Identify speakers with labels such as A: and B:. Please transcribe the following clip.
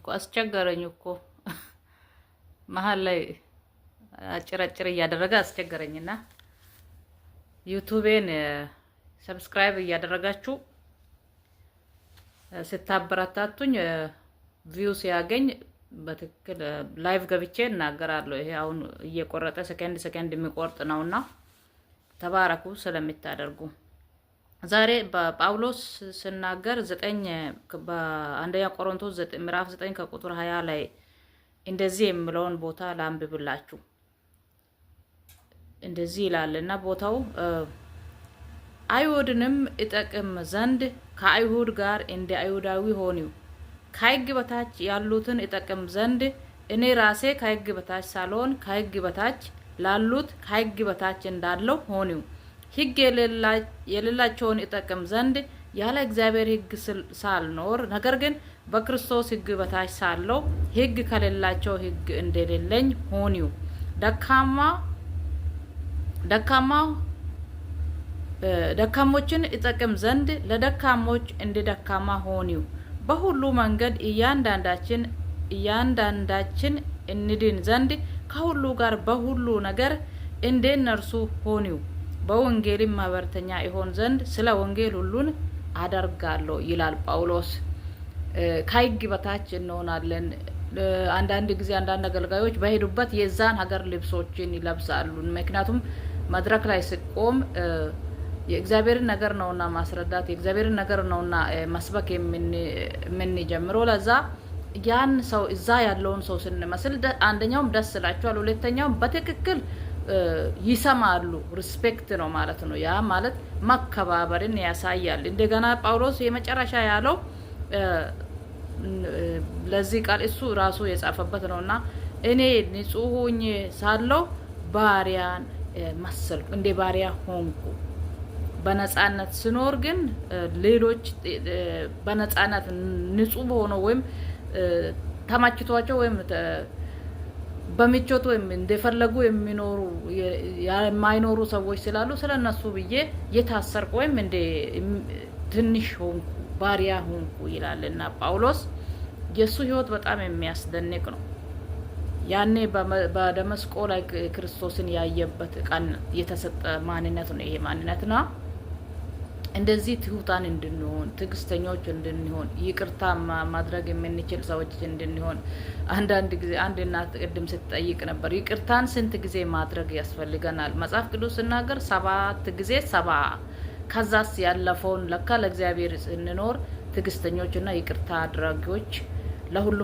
A: እኮ አስቸገረኝ እኮ መሀል ላይ አጭራጭር እያደረገ አስቸገረኝና ዩቲዩቤን ሰብስክራይብ እያደረጋችሁ ስታበረታቱኝ ቪው ሲያገኝ በትክክል ላይቭ ገብቼ እናገራለሁ። ይሄ አሁን እየቆረጠ ሰከንድ የሚቆርጥ ነውና ተባረኩ ስለምታደርጉ። ዛሬ በጳውሎስ ስናገር 9 በአንደኛ ቆሮንቶስ ምዕራፍ 9 ከቁጥር 20 ላይ እንደዚህ የሚለውን ቦታ ላንብብላችሁ። እንደዚህ ይላልና ቦታው አይሁድንም ይጠቅም ዘንድ ከአይሁድ ጋር እንደ አይሁዳዊ ሆኒው ከሕግ በታች ያሉትን ይጠቅም ዘንድ እኔ ራሴ ከሕግ በታች ሳልሆን ከሕግ በታች ላሉት ከሕግ በታች እንዳለው ሆኒው ሕግ የሌላቸውን ይጠቅም ዘንድ ያለ እግዚአብሔር ሕግ ሳልኖር ነገር ግን በክርስቶስ ሕግ በታች ሳለው ሕግ ከሌላቸው ሕግ እንደሌለኝ ሆኒው ደካሞችን ይጠቅም ዘንድ ለደካሞች እንደ ደካማ ሆኒው በሁሉ መንገድ እያንዳንዳችን እንድን ዘንድ ከሁሉ ጋር በሁሉ ነገር እንደ እነርሱ ሆኒው በወንጌልም ማህበርተኛ ይሆን ዘንድ ስለ ወንጌል ሁሉን አደርጋለሁ ይላል ጳውሎስ። ከሕግ በታች እንሆናለን። አንዳንድ ጊዜ አንዳንድ አገልጋዮች በሄዱበት የዛን ሀገር ልብሶችን ይለብሳሉ። ምክንያቱም መድረክ ላይ ሲቆም የእግዚአብሔርን ነገር ነውና ማስረዳት የእግዚአብሔርን ነገር ነውና መስበክ የምንጀምረው። ለዛ ያን ሰው እዛ ያለውን ሰው ስንመስል አንደኛውም ደስ ይላቸዋል፣ ሁለተኛውም በትክክል ይሰማሉ። ሪስፔክት ነው ማለት ነው። ያ ማለት መከባበርን ያሳያል። እንደገና ጳውሎስ የመጨረሻ ያለው ለዚህ ቃል እሱ ራሱ የጻፈበት ነውና እኔ ንጹሕ ሆኜ ሳለው ባሪያን መሰልኩ፣ እንደ ባሪያ ሆንኩ። በነጻነት ስኖር ግን ሌሎች በነጻነት ንጹሕ ሆነው ወይም ተማችቷቸው ወይም በምቾት ወይም እንደፈለጉ የሚኖሩ የማይኖሩ ሰዎች ስላሉ ስለነሱ ብዬ የታሰርኩ ወይም እንደ ትንሽ ሆንኩ፣ ባሪያ ሆንኩ ይላልና ጳውሎስ። የሱ ህይወት በጣም የሚያስደንቅ ነው። ያኔ በደመስቆ ላይ ክርስቶስን ያየበት ቀን የተሰጠ ማንነት ነው። ይሄ ማንነት ነው እንደዚህ ትሁታን እንድንሆን፣ ትዕግስተኞች እንድንሆን፣ ይቅርታ ማድረግ የምንችል ሰዎች እንድንሆን። አንዳንድ ጊዜ አንድ እናት ቅድም ስትጠይቅ ነበር፣ ይቅርታን ስንት ጊዜ ማድረግ ያስፈልገናል? መጽሐፍ ቅዱስ ሲናገር 7 ጊዜ 70። ከዛስ ያለፈውን ለካ ለእግዚአብሔር ስንኖር ትዕግስተኞችና ይቅርታ አድራጊዎች ለሁሉ